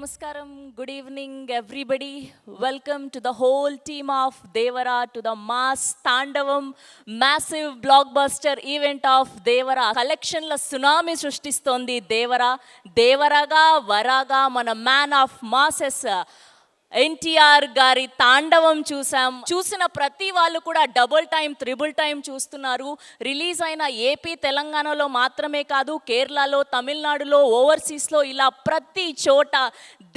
namaskaram. Good evening, everybody. Welcome to the whole team of Devara to the mass Tandavam massive blockbuster event of Devara. Collection la tsunami సృష్టిస్తోంది దేవరా. దేవరాగా వరాగా మన man of masses NTR గారి తాండవం చూసిన ప్రతి వాళ్ళు కూడా double time triple time చూస్తున్నారు. Release అయిన ఏపీ తెలంగాణలో మాత్రమే కాదు, కేరళలో, తమిళనాడులో, ఓవర్సీస్లో ఇలా ప్రతి చోట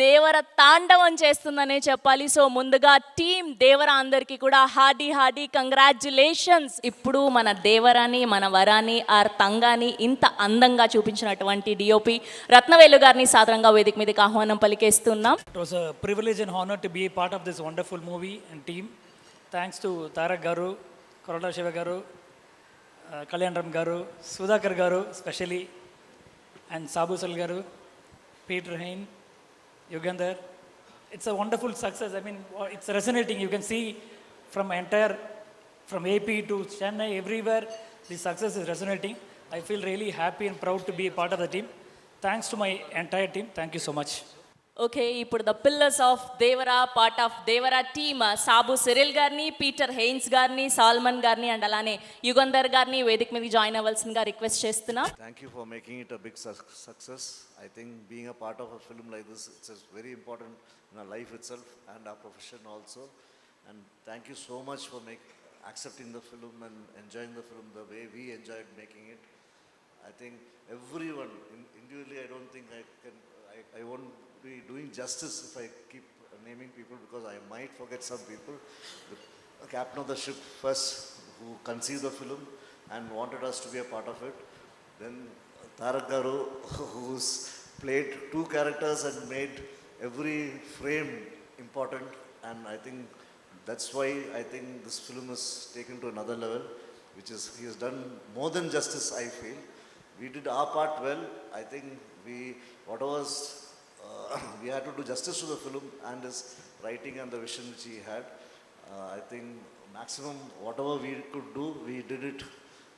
దేవర తాండవం చేస్తుందనే చెప్పాలి. సో ముందుగా టీం దేవర అందరికీ కూడా హార్డీ కంగ్రాచ్యులేషన్స్. ఇప్పుడు మన దేవరాని, మన వరాని, ఆర్ తంగాని ఇంత అందంగా చూపించినటువంటి డిఓపి రత్నవేలు గారిని సాదరంగా వేదిక మీదకి ఆహ్వానం పలికేస్తున్నాం. It was a privilege and honor to be a part of this wonderful movie and team. Thanks to Tarak Garu, Korota Shiva Garu, Kalyan Ram Garu, Sudhakar Garu especially, and Sabu Sal Garu, Peter Hain, Yugandhar. It's a wonderful success. I mean, it's resonating. You can see from AP to Chennai, everywhere, the success is resonating. I feel really happy and proud to be a part of the team. Thanks to my entire team. Thank you so much. Okay, ఇప్పుడు the pillars of Devara, part of Devara team Sabu Cyril గారిని, Peter Heins గారిని, సాల్మన్ గారిని and అలానే యుగంధర్ గారిని వేదిక మీద join అవ్వాల్సిందిగా request చేస్తున్నా. Thank you for making it a big success. I think being a part of a film like this, it's very important in our life itself and our profession also. And thank you so much for accepting the film and enjoying the film the way we enjoyed making it. I think everyone, individually, I don't think I won't be doing justice if I keep naming people because I might forget some people. The captain of the ship first, who conceived the film and wanted us to be a part of it. Then Tarak Garu, who's played two characters and made every frame important. And I think that's why I think this film is taken to another level, which is he has done more than justice, I feel. We did our part well. I think we had to do justice to the film and his writing and the vision which he had. I think maximum whatever we could do, we did it,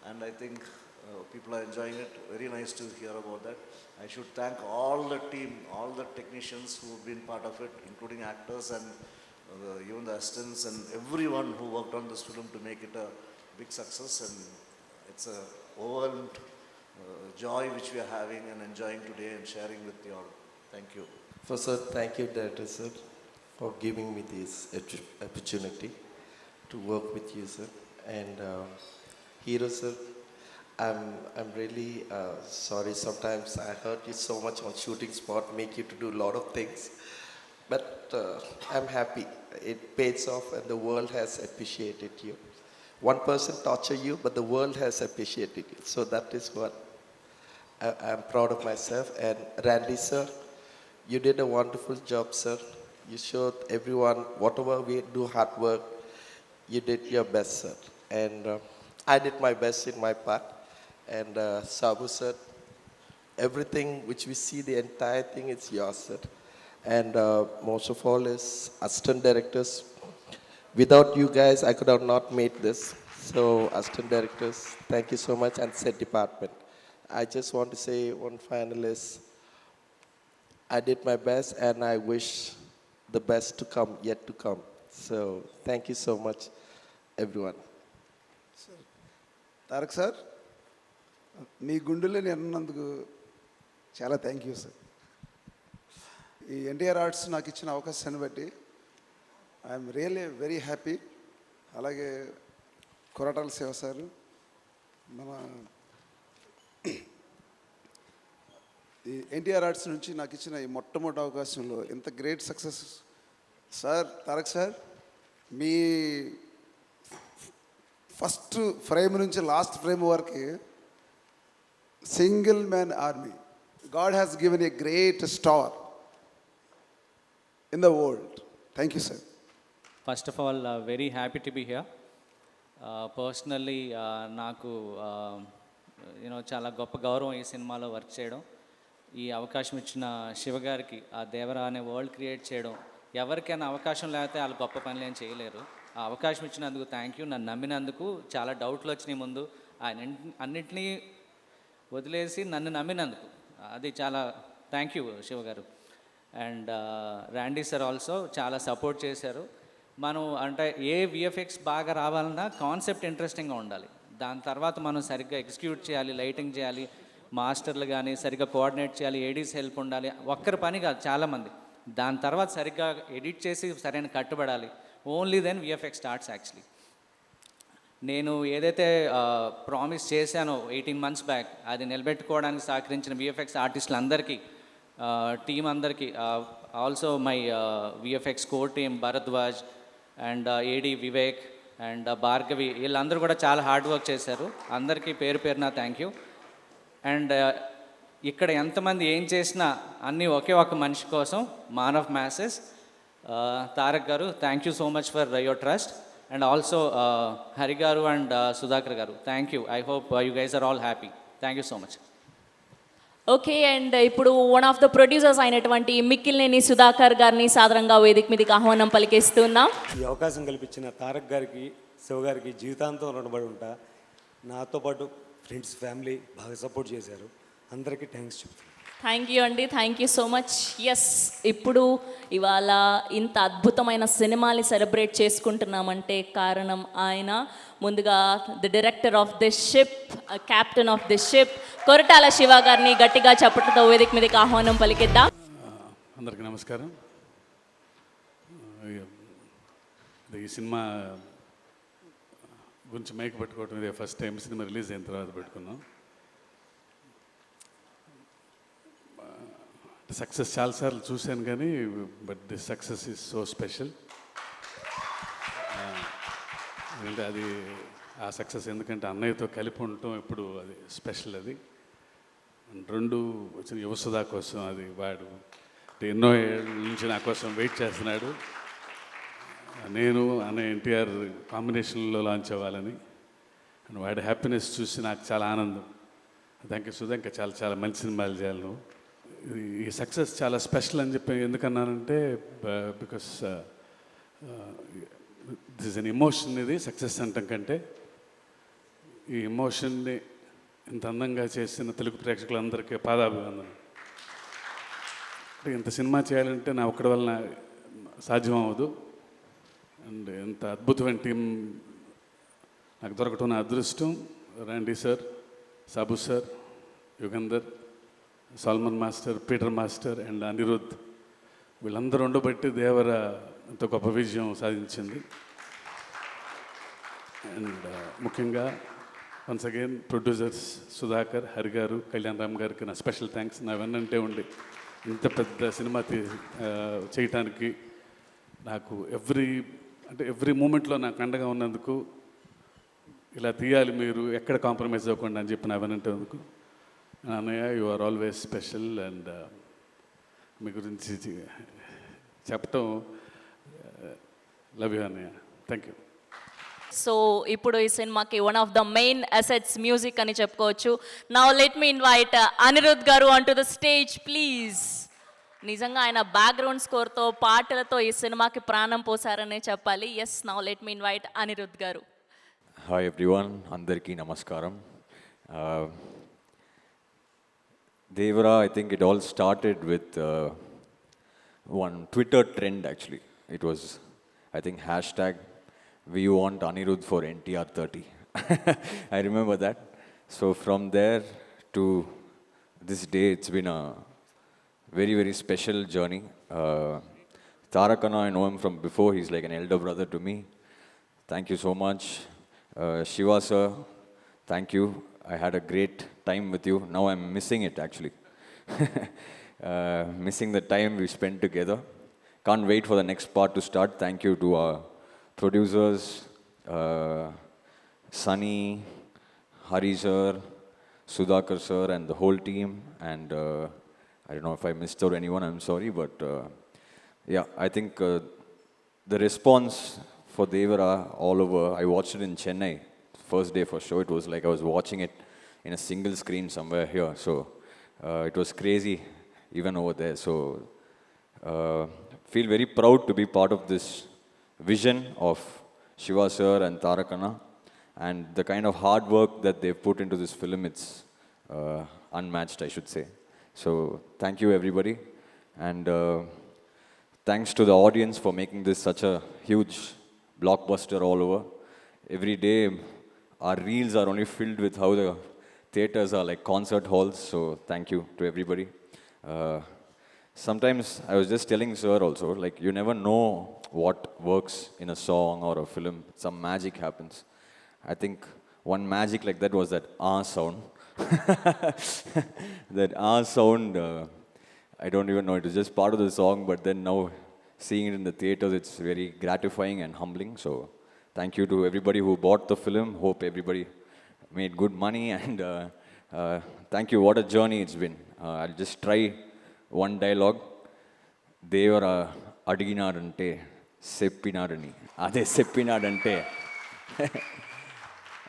and I think people are enjoying it. Very nice to hear about that. I should thank all the team, all the technicians who have been part of it, including actors and even the assistants and everyone who worked on this film to make it a big success. And it's a overwhelmed joy which we are having and enjoying today and sharing with you all. Thank you. First, sir, thank you, Director sir, for giving me this opportunity to work with you, sir. And Hero sir, I'm really sorry. Sometimes I hurt you so much on shooting spot, make you to do a lot of things. But I'm happy. It pays off, and the world has appreciated you. One person torture you, but the world has appreciated you. So that is what I'm proud of myself. And Randy sir, you did a wonderful job, sir. You showed everyone whatever we do hard work, you did your best, sir. And I did my best in my part. And Sabu sir, everything which we see, the entire thing is yours, sir. And most of all is assistant directors. Without you guys, I could have not made this. So assistant directors, thank you so much, and set department. I just want to say one final is, I did my best and I wish the best to come, yet to come. So thank you so much, everyone. Sir, Tarak sir, మీ గుండెలని అన్నందుకు చాలా thank you sir. ఈ NTR arts నాకు ఇచ్చిన అవకాశాన్ని బట్టి I'm really very happy. అలాగే Koratala Shiva sir, మన ఈ ఎన్టీఆర్ ఆర్ట్స్ నుంచి నాకు ఇచ్చిన ఈ మొట్టమొదటి అవకాశంలో ఇంత great success sir. Tarak sir, మీ ఫస్ట్ ఫ్రేమ్ నుంచి లాస్ట్ ఫ్రేమ్ వరకు single man army. God has given a great star in the world. Thank you sir. First of all very happy to be here. Personally నాకు చాలా గొప్ప గౌరవం ఈ సినిమాలో work చేయడం. ఈ అవకాశం ఇచ్చిన శివగారికి, ఆ దేవరా అనే వరల్డ్ క్రియేట్ చేయడం, ఎవరికైనా అవకాశం లేకపోతే వాళ్ళు గొప్ప పనులు ఏం చేయలేరు. ఆ అవకాశం ఇచ్చినందుకు థ్యాంక్ యూ. నన్ను నమ్మినందుకు. చాలా డౌట్లు వచ్చినాయి ముందు, ఆయన అన్నింటినీ వదిలేసి నన్ను నమ్మినందుకు అది చాలా థ్యాంక్ యూ శివగారు. అండ్ ర్యాండీ సార్ ఆల్సో చాలా సపోర్ట్ చేశారు. మనం అంటే ఏ విఎఫ్ఎక్స్ బాగా రావాలన్నా కాన్సెప్ట్ ఇంట్రెస్టింగ్గా ఉండాలి. దాని తర్వాత మనం సరిగ్గా ఎగ్జిక్యూట్ చేయాలి, లైటింగ్ చేయాలి, మాస్టర్లు కానీ సరిగ్గా కోఆర్డినేట్ చేయాలి, ఏడీస్ హెల్ప్ ఉండాలి. ఒక్కరి పని కాదు, చాలామంది. దాని తర్వాత సరిగ్గా ఎడిట్ చేసి సరైన కట్టుబడాలి. Only then VFX starts actually. నేను ఏదైతే ప్రామిస్ చేశానో 18 months బ్యాక్, అది నిలబెట్టుకోవడానికి సహకరించిన విఎఫ్ఎక్స్ ఆర్టిస్టులు అందరికీ, టీం అందరికీ, also my VFX core team Bharadwaj and AD Vivek and Bhargavi, వీళ్ళందరూ కూడా చాలా హార్డ్ వర్క్ చేశారు. అందరికీ పేరు పేరున థ్యాంక్ యూ. అండ్ ఇక్కడ ఎంతమంది ఏం చేసినా అన్నీ ఒకే ఒక మనిషి కోసం, Maan of masses Tarak garu, thank you so much for your trust. And also Hari garu and Sudhakar garu, thank you. I hope you guys are all happy. Thank you so much. Okay, and ఇప్పుడు వన్ ఆఫ్ ద ప్రొడ్యూసర్స్ అయినటువంటి మిక్కిలినేని సుధాకర్ గారిని సాదరంగా వేదిక మీదకి ఆహ్వానం పలికేస్తున్నాం. ఈ అవకాశం కల్పించిన తారక్ గారికి, శివ గారికి జీవితాంతం రుణపడి ఉంటా. నాతో పాటు ఫ్రెండ్స్, ఫ్యామిలీ బాగా సపోర్ట్ చేశారు. అందరికీ థ్యాంక్స్ చెప్తాను. థ్యాంక్ యూ అండి, thank you so much. Yes, ఇప్పుడు ఇవాళ ఇంత అద్భుతమైన సినిమాని సెలబ్రేట్ చేసుకుంటున్నామంటే కారణం ఆయన. ముందుగా the director of this ship, captain of this ship, Koratala Shiva గారిని గట్టిగా చప్పట్లతో వేదిక మీదకి ఆహ్వానం పలికిద్దాం. అందరికీ నమస్కారం. ఈ సినిమా గురించి మైక్ పెట్టుకోవటం ఇదే ఫస్ట్ టైం. సినిమా రిలీజ్ అయిన తర్వాత పెట్టుకున్నాం. సక్సెస్ చాలాసార్లు చూశాను కానీ but this success is so special. ఎందుకంటే అది ఆ సక్సెస్ ఎందుకంటే అన్నయ్యతో కలిపి ఉండటం ఎప్పుడు అది స్పెషల్. అది రెండు వచ్చిన యువసుధా కోసం అది వాడు ఎన్నో ఏళ్ళ నుంచి నా కోసం వెయిట్ చేస్తున్నాడు. నేను అన్నయ్య ఎన్టీఆర్ కాంబినేషన్లో లాంచ్ అవ్వాలని. అండ్ వాడి హ్యాపీనెస్ చూసి నాకు చాలా ఆనందం. థ్యాంక్ యూ సుధా, ఇంకా చాలా చాలా మంచి సినిమాలు చేయాలి నువ్వు. ఈ సక్సెస్ చాలా స్పెషల్ అని చెప్పి ఎందుకన్నానంటే because this is an emotion. ఇది సక్సెస్ అంటాం కంటే ఈ ఎమోషన్ని ఇంత అందంగా చేసిన తెలుగు ప్రేక్షకులందరికీ పాదాభివందనం. అంటే ఇంత సినిమా చేయాలంటే నా ఒక్కడి వలన సాధ్యం అవ్వదు. అండ్ ఎంత అద్భుతమైన టీం నాకు దొరకటం నా అదృష్టం. Randy sir, Sabu sir, Yugandhar, Salman master, Peter master and Anirudh, వీళ్ళందరూ ఉండబట్టి దేవర ఎంతో గొప్ప విజయం సాధించింది. అండ్ ముఖ్యంగా once again producers Sudhakar, Hari garu, Kalyan Ram గారికి నా స్పెషల్ థ్యాంక్స్. నా వెన్నంటే ఉండి ఇంత పెద్ద సినిమా చేయటానికి నాకు ఎవ్రీ మూమెంట్లో నాకు అండగా ఉన్నందుకు, ఇలా తీయాలి మీరు ఎక్కడ కాంప్రమైజ్ అవ్వకుండా అని చెప్పి నా వెన్నంటే అందుకు. అన్నయ్య, you are always special. And మీ గురించి చెప్పటం లవ్ యూ అన్నయ్య. Thank you. సో ఇప్పుడు ఈ సినిమాకి one of the main assets music అని చెప్పుకోవచ్చు. Now let me invite Anirudh garu on to the stage please. నిజంగా ఆయన బ్యాక్గ్రౌండ్ స్కోర్తో, పాటలతో ఈ సినిమాకి ప్రాణం పోసారనే చెప్పాలి. Yes, now let me invite Anirudh garu. Hi everyone, అందరికీ నమస్కారం. Devara, I think it all started with one Twitter trend actually. It was, I think, hashtag we want Anirudh for NTR 30. I remember that. So from there to this day, it's been a very, very special journey. Tarakana, I know him from before. He's like an elder brother to me. Thank you so much. Shiva sir, thank you. I had a great time with you. Now I'm missing it actually. Missing the time we spent together. Can't wait for the next part to start. Thank you to our producers, Sunny, Hari sir, Sudhakar sir and the whole team. And I don't know if I missed out anyone, I'm sorry. But yeah, I think the response for Devara all over, I watched it in Chennai. First day for sure, it was like I was watching it in a single screen somewhere here. So it was crazy even over there. So feel very proud to be part of this vision of Shiva sir and Tarakana, and the kind of hard work that they've put into this film, it's unmatched, I should say. So thank you everybody. And thanks to the audience for making this such a huge blockbuster all over. Every day, our reels are only filled with how the theaters are like concert halls. So thank you to everybody. Sometimes I was just telling Sir also, like you never know what works in a song or a film. Some magic happens. I think one magic like that was that sound. That sound, I don't even know, it was just part of the song, but then now seeing it in the theaters, it's very gratifying and humbling. So thank you to everybody who bought the film. Hope everybody made good money, and thank you. What a journey it's been. I'll just try one dialogue. Devara అడిగినాడంటే చెప్పినాడని అదే చెప్పినాడంటే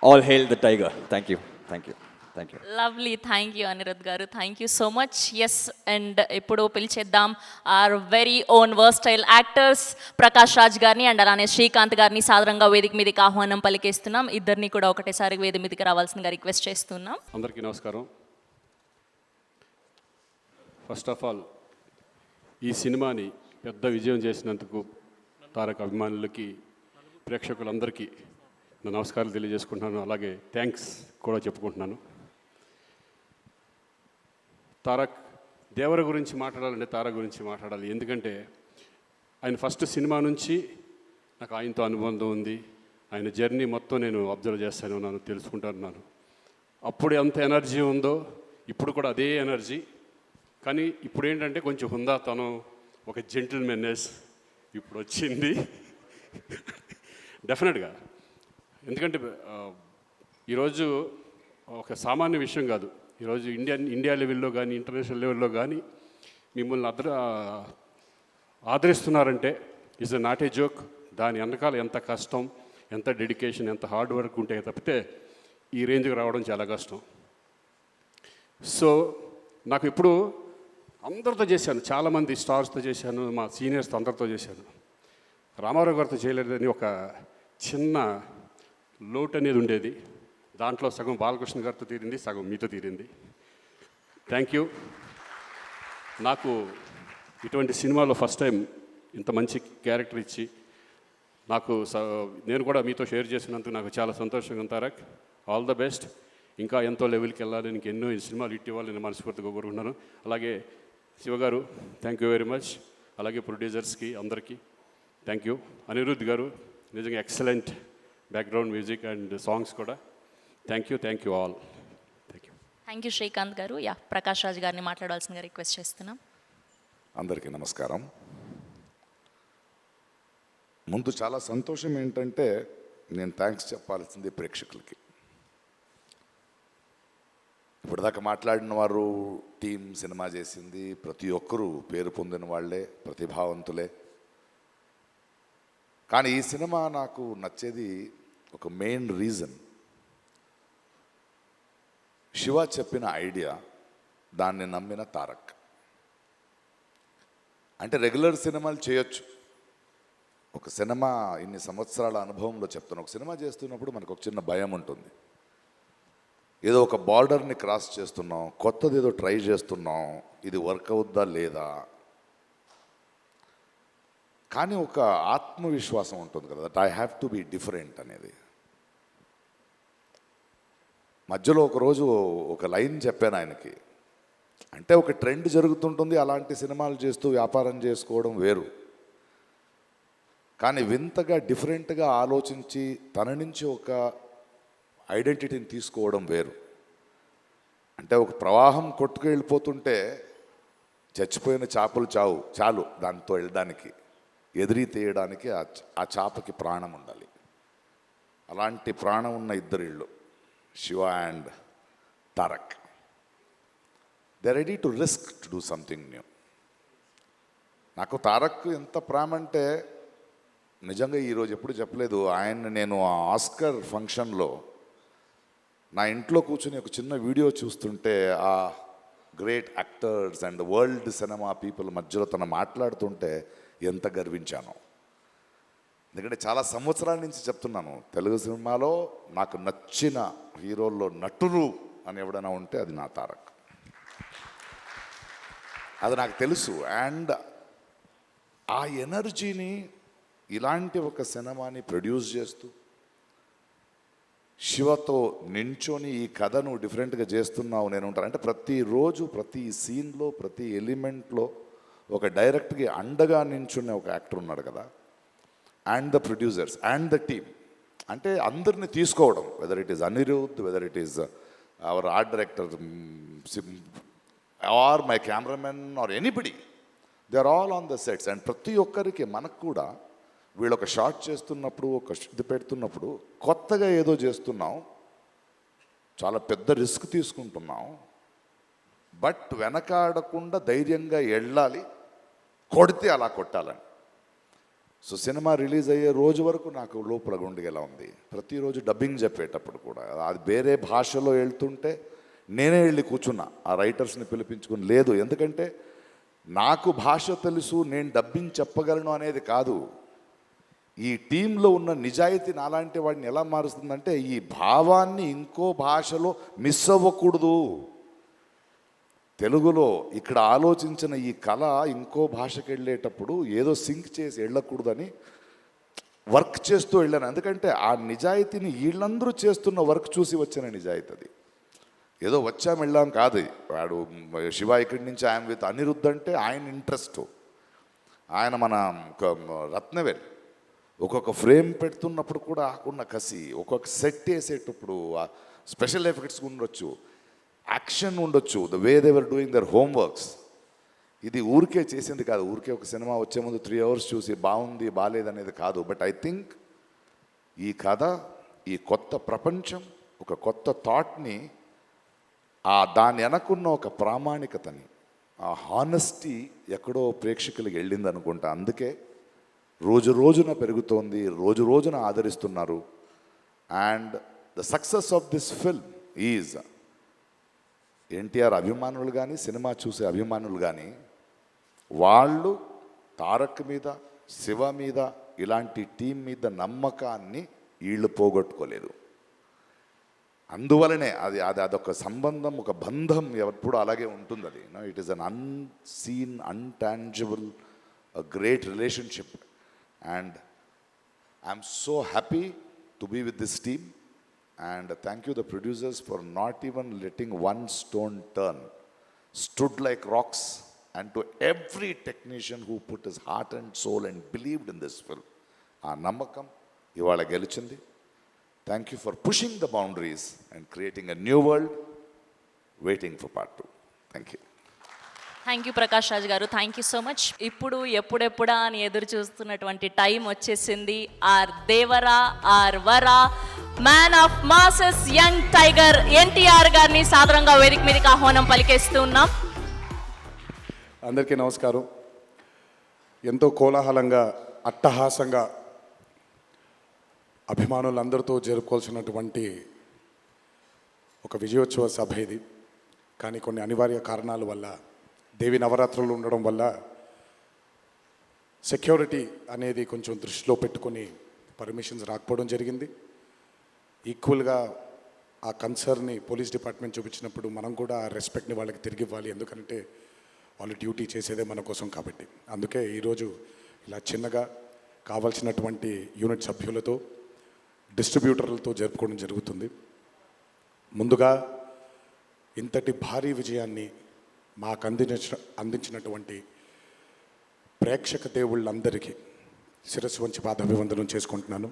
all hail the tiger. Thank you, thank you, thank you. Lovely, thank you Anirudh garu, thank you so much. Yes, and ఇప్పుడు పిలిచేద్దాం our very own versatile actors Prakash Raj గారిని and అలానే శ్రీకాంత్ గారిని సాదరంగా వేదిక మీదకి ఆహ్వానం పలికేస్తున్నాం. ఇద్దరిని కూడా ఒకటేసారి వేదిక మీదకి రావాల్సిందిగా రిక్వెస్ట్ చేస్తున్నాం. అందరికీ నమస్కారం. ఫస్ట్ ఆఫ్ ఆల్ ఈ సినిమాని పెద్ద విజయం చేసినందుకు తారక్ అభిమానులకి, ప్రేక్షకులందరికీ నా నమస్కారాలు తెలియజేసుకుంటున్నాను. అలాగే థ్యాంక్స్ కూడా చెప్పుకుంటున్నాను. తారక్ దేవర గురించి మాట్లాడాలంటే తారక్ గురించి మాట్లాడాలి. ఎందుకంటే ఆయన ఫస్ట్ సినిమా నుంచి నాకు ఆయనతో అనుబంధం ఉంది. ఆయన జర్నీ మొత్తం నేను అబ్జర్వ్ చేస్తానే ఉన్నాను, తెలుసుకుంటున్నాను. అప్పుడు ఎంత ఎనర్జీ ఉందో ఇప్పుడు కూడా అదే ఎనర్జీ. కానీ ఇప్పుడు ఏంటంటే కొంచెం హుందాతనం, ఒక జెంటిల్మెన్నెస్ ఇప్పుడు వచ్చింది డెఫినెట్గా. ఎందుకంటే ఈరోజు ఒక సామాన్య విషయం కాదు. ఈరోజు ఇండియా లెవెల్లో కానీ ఇంటర్నేషనల్ లెవెల్లో కానీ మిమ్మల్ని ఆదరిస్తున్నారంటే is a not a joke. దాని వెనకాల ఎంత కష్టం, ఎంత డెడికేషన్, ఎంత హార్డ్ వర్క్ ఉంటే తప్పితే ఈ రేంజ్కి రావడం చాలా కష్టం. సో నాకు ఇప్పుడు అందరితో చేశాను, చాలామంది స్టార్స్తో చేశాను, మా సీనియర్స్తో అందరితో చేశాను. రామారావు గారితో చేయలేదని ఒక చిన్న లోటు అనేది ఉండేది. దాంట్లో సగం బాలకృష్ణ గారితో తీరింది, సగం మీతో తీరింది. Thank you. నాకు ఇటువంటి సినిమాలో ఫస్ట్ టైం ఇంత మంచి క్యారెక్టర్ ఇచ్చి నాకు నేను కూడా మీతో షేర్ చేసినందుకు నాకు చాలా సంతోషంగా ఉంది. Tarak, all the best. ఇంకా ఎంతో లెవెల్కి వెళ్ళాలి, నీకు ఎన్నో సినిమాలు హిట్ ఇవ్వాలి నేను మనస్ఫూర్తిగా కోరుకుంటున్నాను. అలాగే శివగారు థ్యాంక్ యూ వెరీ మచ్. అలాగే ప్రొడ్యూసర్స్కి అందరికీ థ్యాంక్ యూ. అనిరుద్ధ్ గారు నిజంగా excellent background music and songs కూడా. Thank you all. Thank you. Thank you Srikanth garu. Yeah, Prakash Raj గారిని మాట్లాడాల్సిందిగా రిక్వెస్ట్ చేస్తున్నాం. అందరికీ నమస్కారం. ముందు చాలా సంతోషం ఏంటంటే నేను థ్యాంక్స్ చెప్పాల్సింది ప్రేక్షకులకి. ఇప్పటిదాకా మాట్లాడిన వారు, టీం సినిమా చేసింది, ప్రతి ఒక్కరూ పేరు పొందిన వాళ్ళే, ప్రతిభావంతులే. కానీ ఈ సినిమా నాకు నచ్చేది ఒక మెయిన్ రీజన్, శివ చెప్పిన ఐడియా, దాన్ని నమ్మిన తారక్. అంటే రెగ్యులర్ సినిమాలు చేయొచ్చు, ఒక సినిమా ఇన్ని సంవత్సరాల అనుభవంలో చెప్తాను, ఒక సినిమా చేస్తున్నప్పుడు మనకు ఒక చిన్న భయం ఉంటుంది. ఏదో ఒక బార్డర్ని క్రాస్ చేస్తున్నాం, కొత్తది ఏదో ట్రై చేస్తున్నాం, ఇది వర్క్ అవుద్దా లేదా. కానీ ఒక ఆత్మవిశ్వాసం ఉంటుంది కదా, that I have to be different అనేది. మధ్యలో ఒకరోజు ఒక లైన్ చెప్పాను ఆయనకి, అంటే ఒక ట్రెండ్ జరుగుతుంటుంది, అలాంటి సినిమాలు చేస్తూ వ్యాపారం చేసుకోవడం వేరు. కానీ వింతగా డిఫరెంట్గా ఆలోచించి తన నుంచి ఒక ఐడెంటిటీని తీసుకోవడం వేరు. అంటే ఒక ప్రవాహం కొట్టుకు వెళ్ళిపోతుంటే చచ్చిపోయిన చేపలు చాలు దాంతో వెళ్ళడానికి, ఎదిరి తీయడానికి ఆ చేపకి ప్రాణం ఉండాలి. అలాంటి ప్రాణం ఉన్న ఇద్దరిళ్ళు, Shiva and Tarak. They ready to risk to do something new. నాకు తారక్ ఎంత ప్రేమ అంటే నిజంగా ఈరోజు ఎప్పుడు చెప్పలేదు. ఆయన నేను ఆస్కర్ ఫంక్షన్లో నా ఇంట్లో కూర్చొని ఒక చిన్న వీడియో చూస్తుంటే ఆ great actors and world cinema people మధ్యలో తను మాట్లాడుతుంటే ఎంత గర్వించాను. ఎందుకంటే చాలా సంవత్సరాల నుంచి చెప్తున్నాను, తెలుగు సినిమాలో నాకు నచ్చిన హీరోల్లో నటులు అని ఎవడైనా ఉంటే అది నా తారక్. అది నాకు తెలుసు. అండ్ ఆ ఎనర్జీని ఇలాంటి ఒక సినిమాని ప్రొడ్యూస్ చేస్తూ శివతో నించొని ఈ కథను డిఫరెంట్గా చేస్తున్నావు నేను ఉంటాను అంటే ప్రతిరోజు ప్రతి సీన్లో ప్రతి ఎలిమెంట్లో ఒక డైరెక్ట్కి అండగా నించునే ఒక యాక్టర్ ఉన్నాడు కదా. And the producers and the team అంటే అందరిని తీసుకోవడం, whether it is Anirudh, whether it is our art director or my cameraman or anybody, they are all on the sets. And ప్రతి ఒక్కరికి మనకు కూడా వీళ్ళు ఒక షాట్ చేస్తున్నప్పుడు ఒక ఇది పెడుతున్నప్పుడు కొత్తగా ఏదో చేస్తున్నాం, చాలా పెద్ద రిస్క్ తీసుకుంటున్నాం, బట్ వెనకాడకుండా ధైర్యంగా వెళ్ళాలి, కొడితే అలా కొట్టాలని. సో సినిమా రిలీజ్ అయ్యే రోజు వరకు నాకు లోపల గుండెగా ఉంది. ప్రతిరోజు డబ్బింగ్ చెప్పేటప్పుడు కూడా అది వేరే భాషలో వెళ్తుంటే నేనే వెళ్ళి కూర్చున్నా ఆ రైటర్స్ని పిలిపించుకుని. లేదు, ఎందుకంటే నాకు భాష తెలుసు, నేను డబ్బింగ్ చెప్పగలను అనేది కాదు. ఈ టీంలో ఉన్న నిజాయితీ నాలాంటి వాడిని ఎలా మారుస్తుందంటే ఈ భావాన్ని ఇంకో భాషలో మిస్ అవ్వకూడదు. తెలుగులో ఇక్కడ ఆలోచించిన ఈ కళ ఇంకో భాషకి వెళ్ళేటప్పుడు ఏదో సింక్ చేసి వెళ్ళకూడదని వర్క్ చేస్తూ వెళ్ళాను. ఎందుకంటే ఆ నిజాయితీని వీళ్ళందరూ చేస్తున్న వర్క్ చూసి వచ్చిన నిజాయితీ అది. ఏదో వచ్చాం వెళ్ళాం కాదు. వాడు శివ ఇక్కడి నుంచి ఆయన విత్ అనిరుద్ధ్ అంటే ఆయన ఇంట్రెస్ట్, ఆయన మన రత్నవేల్ ఒక్కొక్క ఫ్రేమ్ పెడుతున్నప్పుడు కూడా ఆకున్న కసి, ఒక్కొక్క సెట్ వేసేటప్పుడు స్పెషల్ ఎఫెక్ట్స్ ఉండొచ్చు, యాక్షన్ ఉండొచ్చు, the way they were doing their homeworks. ఇది ఊరికే చేసింది కాదు. ఊరికే ఒక సినిమా వచ్చే ముందు 3 hours చూసి బాగుంది బాగాలేదనేది కాదు. బట్ ఐ థింక్ ఈ కథ, ఈ కొత్త ప్రపంచం, ఒక కొత్త థాట్ని, దాని వెనకున్న ఒక ప్రామాణికతని, ఆ హానెస్టీ ఎక్కడో ప్రేక్షకులకి వెళ్ళింది అనుకుంటా. అందుకే రోజు రోజున పెరుగుతోంది, రోజు రోజున ఆదరిస్తున్నారు. And the success of this film is NTR అభిమానులు కానీ, సినిమా చూసే అభిమానులు కానీ, వాళ్ళు తారక్ మీద, శివ మీద, ఇలాంటి టీం మీద నమ్మకాన్ని వీళ్ళు పోగొట్టుకోలేదు. అందువలనే అదొక సంబంధం, ఒక బంధం ఎప్పుడు అలాగే ఉంటుంది. అది it is an unseen, intangible, a great relationship. And I'm so happy to be with this team. And thank you the producers for not even letting one stone turn. Stood like rocks. And to every technician who put his heart and soul and believed in this film. Aa namakam ivala gelichindi. Thank you for pushing the boundaries and creating a new world. Waiting for part 2. Thank you. Thank you Prakash Raj గారు, thank you so much. ఇప్పుడు ఎప్పుడెప్పుడా అని ఎదురు చూస్తున్నటువంటి time వచ్చేసింది. ఆర్ దేవరా, ఆర్ వరా, man of masses, young tiger NTR గారిని సాదరంగా వేదిక మీదకి ఆహ్వానం పలికేస్తూ ఉన్నాం. అందరికీ నమస్కారం. ఎంతో కోలాహలంగా, అట్టహాసంగా అభిమానులందరితో జరుపుకోవాల్సినటువంటి ఒక విజయోత్సవ సభ ఇది. కానీ కొన్ని అనివార్య కారణాల వల్ల, దేవి నవరాత్రులు ఉండడం వల్ల సెక్యూరిటీ అనేది కొంచెం దృష్టిలో పెట్టుకొని పర్మిషన్స్ రాకపోవడం జరిగింది. ఈక్వల్గా ఆ కన్సర్న్ని పోలీస్ డిపార్ట్మెంట్ చూపించినప్పుడు మనం కూడా ఆ రెస్పెక్ట్ని వాళ్ళకి తిరిగి ఇవ్వాలి. ఎందుకంటే వాళ్ళు డ్యూటీ చేసేదే మన కోసం కాబట్టి. అందుకే ఈరోజు ఇలా చిన్నగా కావాల్సినటువంటి యూనిట్ సభ్యులతో, డిస్ట్రిబ్యూటర్లతో జరుపుకోవడం జరుగుతుంది. ముందుగా ఇంతటి భారీ విజయాన్ని మాకు అందించినటువంటి ప్రేక్షక దేవుళ్ళందరికీ శిరస్సు వంచి పాదాభివందనం చేసుకుంటున్నాను.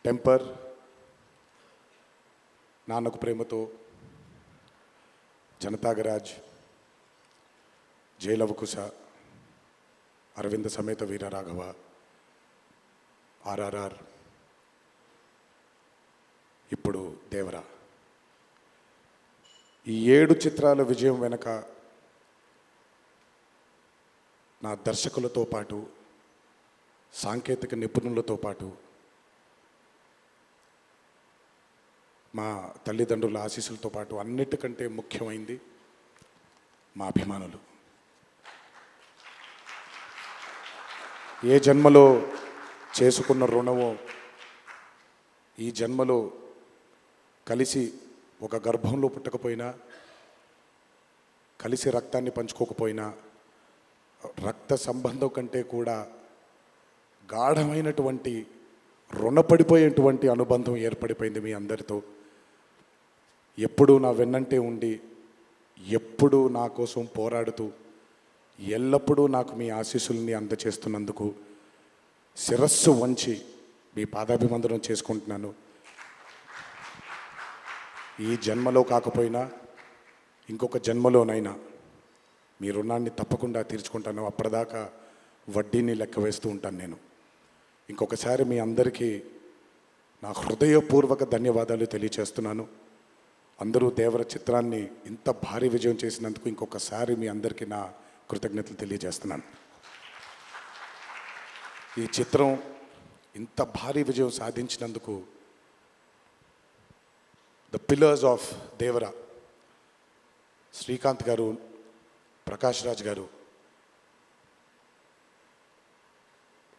టెంపర్, నాన్నకు ప్రేమతో, జనతాగరాజ్, జయలవకుశ, అరవింద సమేత వీరరాఘవ, ఆర్ఆర్ఆర్, ఇప్పుడు దేవరా, ఈ 7 చిత్రాల విజయం వెనక నా దర్శకులతో పాటు, సాంకేతిక నిపుణులతో పాటు, మా తల్లిదండ్రుల ఆశీస్సులతో పాటు అన్నిటికంటే ముఖ్యమైంది మా అభిమానులు. ఏ జన్మలో చేసుకున్న రుణమో ఈ జన్మలో కలిసి ఒక గర్భంలో పుట్టకపోయినా కలిసి రక్తాన్ని పంచుకోకపోయినా రక్త సంబంధం కంటే కూడా గాఢమైనటువంటి రుణపడిపోయేటువంటి అనుబంధం ఏర్పడిపోయింది మీ అందరితో. ఎప్పుడూ నా వెన్నంటే ఉండి ఎప్పుడూ నా కోసం పోరాడుతూ ఎల్లప్పుడూ నాకు మీ ఆశీస్సుల్ని అందచేస్తున్నందుకు శిరస్సు వంచి మీ పాదాభివందనం చేసుకుంటున్నాను. ఈ జన్మలో కాకపోయినా ఇంకొక జన్మలోనైనా మీ రుణాన్ని తప్పకుండా తీర్చుకుంటాను. అప్పటిదాకా వడ్డీని లెక్క వేస్తూ ఉంటాను నేను. ఇంకొకసారి మీ అందరికీ నా హృదయపూర్వక ధన్యవాదాలు తెలియచేస్తున్నాను. అందరూ దేవర చిత్రాన్ని ఇంత భారీ విజయం చేసినందుకు ఇంకొకసారి మీ అందరికీ నా కృతజ్ఞతలు తెలియజేస్తున్నాను. ఈ చిత్రం ఇంత భారీ విజయం సాధించినందుకు ద పిల్లర్స్ ఆఫ్ దేవర, శ్రీకాంత్ గారు, ప్రకాష్ రాజ్ గారు,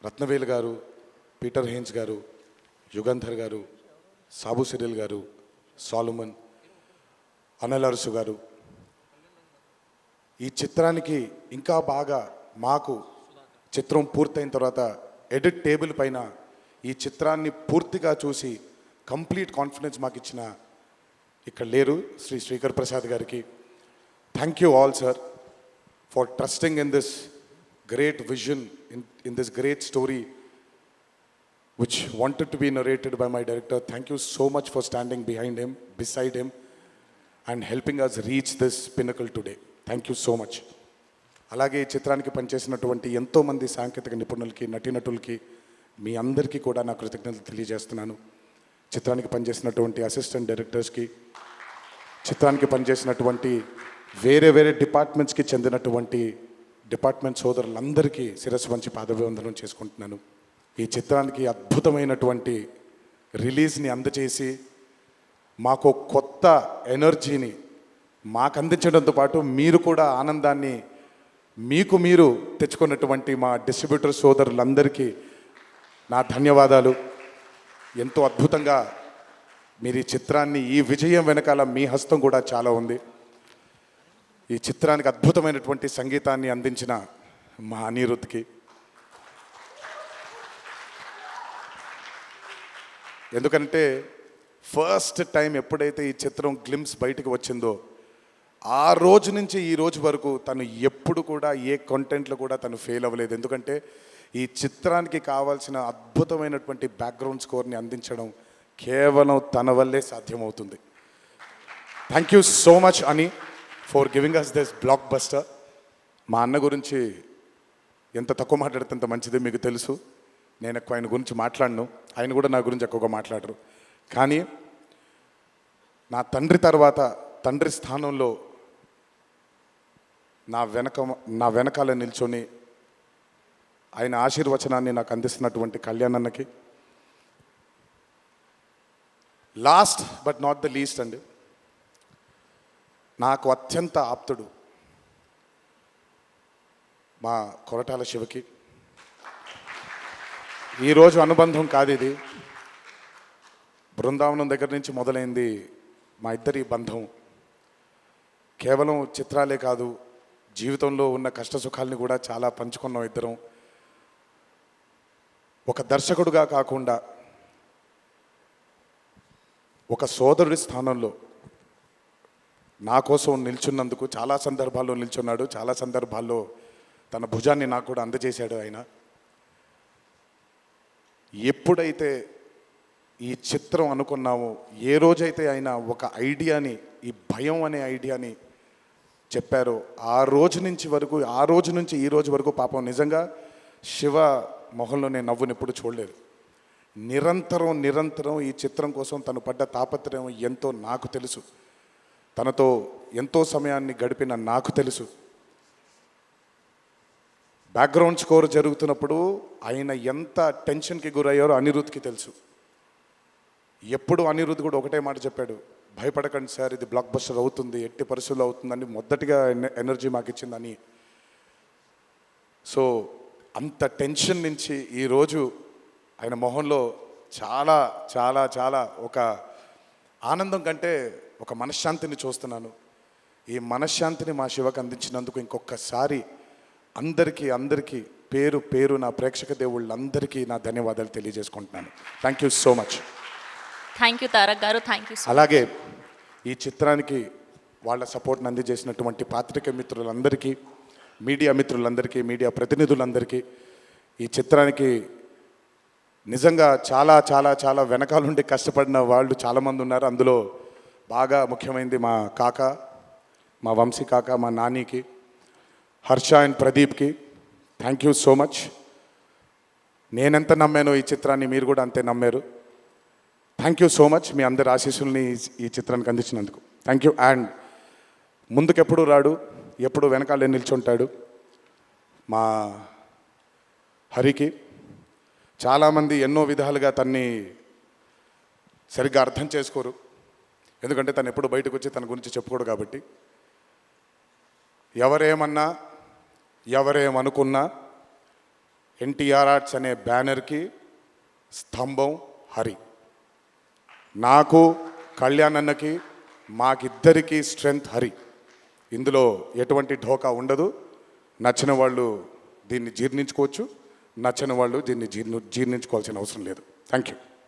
రత్నవేలు గారు, పీటర్ హేన్స్ గారు, యుగంధర్ గారు, సాబు సిరిల్ గారు, సాలుమన్, అనిల్ అరసు గారు, ఈ చిత్రానికి ఇంకా బాగా మాకు చిత్రం పూర్తయిన తర్వాత ఎడిట్ టేబుల్ పైన ఈ చిత్రాన్ని పూర్తిగా చూసి కంప్లీట్ కాన్ఫిడెన్స్ మాకు ఇచ్చిన ఇక్కడ లేరు శ్రీ శ్రీకర్ ప్రసాద్ గారికి thank you all sir for trusting in this great vision in this great story which wanted to be narrated by my director. Thank you so much for standing behind him, beside him, and helping us reach this pinnacle today. Thank you so much. అలాగే ఈ చిత్రానికి పనిచేసినటువంటి ఎంతోమంది సాంకేతిక నిపుణులకి, నటీనటులకి, మీ అందరికీ కూడా నా కృతజ్ఞతలు తెలియజేస్తున్నాను. చిత్రానికి పనిచేసినటువంటి అసిస్టెంట్ డైరెక్టర్స్కి, చిత్రానికి పనిచేసినటువంటి వేరే వేరే డిపార్ట్మెంట్స్కి చెందినటువంటి డిపార్ట్మెంట్ సోదరులందరికీ శిరస్సు వంచి పాదాభివందనం చేసుకుంటున్నాను. ఈ చిత్రానికి అద్భుతమైనటువంటి రిలీజ్ని అందచేసి మాకు కొత్త ఎనర్జీని మాకు అందించడంతో పాటు మీరు కూడా ఆనందాన్ని మీకు మీరు తెచ్చుకున్నటువంటి మా డిస్ట్రిబ్యూటర్ సోదరులందరికీ నా ధన్యవాదాలు. ఎంతో అద్భుతంగా మీరు ఈ చిత్రాన్ని, ఈ విజయం వెనకాల మీ హస్తం కూడా చాలా ఉంది. ఈ చిత్రానికి అద్భుతమైనటువంటి సంగీతాన్ని అందించిన మా అనిరుద్ధ్కి, ఎందుకంటే ఫస్ట్ టైం ఎప్పుడైతే ఈ చిత్రం గ్లిమ్స్ బయటకు వచ్చిందో ఆ రోజు నుంచి ఈ రోజు వరకు తను ఎప్పుడు కూడా ఏ కంటెంట్లో కూడా తను ఫెయిల్ అవ్వలేదు. ఎందుకంటే ఈ చిత్రానికి కావాల్సిన అద్భుతమైనటువంటి బ్యాక్గ్రౌండ్ స్కోర్ని అందించడం కేవలం తన వల్లే సాధ్యమవుతుంది. థ్యాంక్ యూ సో మచ్ అని for giving us this blockbuster. మా అన్న గురించి ఎంత తక్కువ మాట్లాడితే అంత మంచిది, మీకు తెలుసు. నేను ఎక్కువ ఆయన గురించి మాట్లాడను, ఆయన కూడా నా గురించి ఎక్కువగా మాట్లాడరు. కానీ నా తండ్రి తర్వాత తండ్రి స్థానంలో నా వెనకాల నిల్చొని ఆయన ఆశీర్వచనాన్ని నాకు అందిస్తున్నటువంటి కళ్యాణ్ అన్నకి, last but not the least అండి, నాకు అత్యంత ఆప్తుడు మా కొరటాల శివకి. ఈరోజు అనుబంధం కాదు ఇది, బృందావనం దగ్గర నుంచి మొదలైంది మా ఇద్దరి బంధం. కేవలం చిత్రాలే కాదు, జీవితంలో ఉన్న కష్ట సుఖాలని కూడా చాలా పంచుకున్నాం ఇద్దరం. ఒక దర్శకుడుగా కాకుండా ఒక సోదరుడి స్థానంలో నా కోసం నిల్చున్నందుకు చాలా సందర్భాల్లో నిల్చున్నాడు, చాలా సందర్భాల్లో తన భుజాన్ని నాకు కూడా అందజేశాడు ఆయన. ఎప్పుడైతే ఈ చిత్రం అనుకున్నామో, ఏ రోజైతే ఆయన ఒక ఐడియాని, ఈ భయం అనే ఐడియాని చెప్పారో, ఆ రోజు నుంచి ఈ రోజు వరకు పాపం నిజంగా శివ మొహంలో నేను నవ్వుని ఎప్పుడు చూడలేదు. నిరంతరం ఈ చిత్రం కోసం తను పడ్డ తాపత్రయం ఎంతో నాకు తెలుసు. తనతో ఎంతో సమయాన్ని గడిపిన నాకు తెలుసు. బ్యాక్గ్రౌండ్ స్కోర్ జరుగుతున్నప్పుడు ఆయన ఎంత టెన్షన్కి గురయ్యారో అనిరుద్ధ్కి తెలుసు. ఎప్పుడు అనిరుద్ధ్ కూడా ఒకటే మాట చెప్పాడు, భయపడకండి సార్, ఇది బ్లాక్ బస్టర్ అవుతుంది, ఎట్టి పరిస్థితుల్లో అవుతుందని మొదటిగా ఎనర్జీ మాకు ఇచ్చిందని. సో అంత టెన్షన్ నుంచి ఈరోజు ఆయన మొహంలో చాలా చాలా చాలా ఒక ఆనందం కంటే ఒక మనశ్శాంతిని చూస్తున్నాను. ఈ మనశ్శాంతిని మా శివకు అందించినందుకు ఇంకొకసారి అందరికీ పేరు పేరు నా ప్రేక్షక దేవుళ్ళందరికీ నా ధన్యవాదాలు తెలియజేసుకుంటున్నాను. Thank you so much. Thank you Tarak garu, thank you. అలాగే ఈ చిత్రానికి వాళ్ళ సపోర్ట్ని అందజేసినటువంటి పాత్రికేయ మిత్రులందరికీ, మీడియా మిత్రులందరికీ, మీడియా ప్రతినిధులందరికీ, ఈ చిత్రానికి నిజంగా చాలా చాలా చాలా వెనకాలండి కష్టపడిన వాళ్ళు చాలామంది ఉన్నారు. అందులో బాగా ముఖ్యమైనది మా కాక, మా వంశీ కాక, మా నానికి, హర్ష అండ్ ప్రదీప్కి థ్యాంక్ యూ సో మచ్. నేనెంత నమ్మానో ఈ చిత్రాన్ని మీరు కూడా అంతే నమ్మారు. Thank you so much. మీ అందరి ఆశీస్సుల్ని ఈ చిత్రానికి అందించినందుకు థ్యాంక్ యూ. అండ్ ముందుకెప్పుడు రాడు, ఎప్పుడు వెనకాలే నిల్చుంటాడు మా హరికి. చాలామంది ఎన్నో విధాలుగా తన్ని సరిగ్గా అర్థం చేసుకోరు, ఎందుకంటే తను ఎప్పుడు బయటకు వచ్చి తన గురించి చెప్పుకోడు కాబట్టి. ఎవరేమన్నా ఎవరేమనుకున్నా ఎన్టీఆర్ ఆర్ట్స్ అనే బ్యానర్కి స్తంభం హరి. నాకు, కళ్యాణ్ అన్నకి, మాకిద్దరికీ స్ట్రెంగ్త్ హరి. ఇందులో ఎటువంటి ఢోకా ఉండదు. నచ్చిన వాళ్ళు దీన్ని జీర్ణించుకోవచ్చు, నచ్చని వాళ్ళు దీన్ని జీర్ణించుకోవాల్సిన అవసరం లేదు. Thank you.